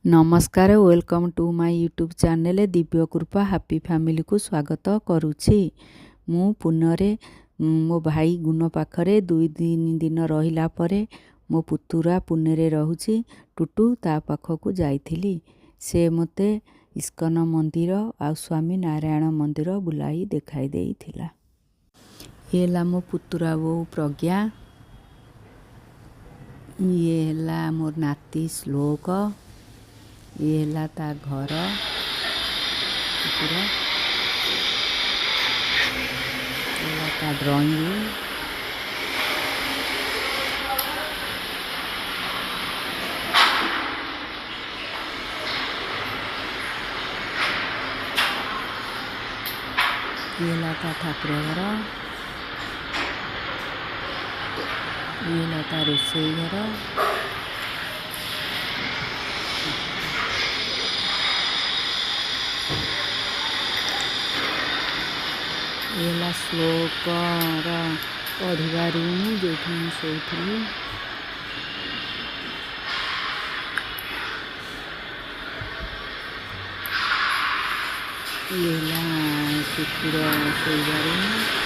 नमस्कार welcome to my YouTube channel Divya Kripa happy family को स्वागत करुछि। मु पुनरे मो भाई गुण पाखरे 2 दिन रहिला परे मो पुतुरा पुणे रहुछि टुटू ता पाखक जाइथिली। से मते इस्कन मंदिर आ स्वामी नारायण मंदिर बुलाई देखाई देइथिला। ये मो पुतुरा बो प्रज्ञा, ये मोर नाती श्लोक, ये ता घर पुतुरा, ये ता ड्राइंग, ये ता ठाकुर घर, ये ता रोसई घर, ये श्लोकर पढ़ा रूम जो शोथी, ये कुकुर शोइबा रूम।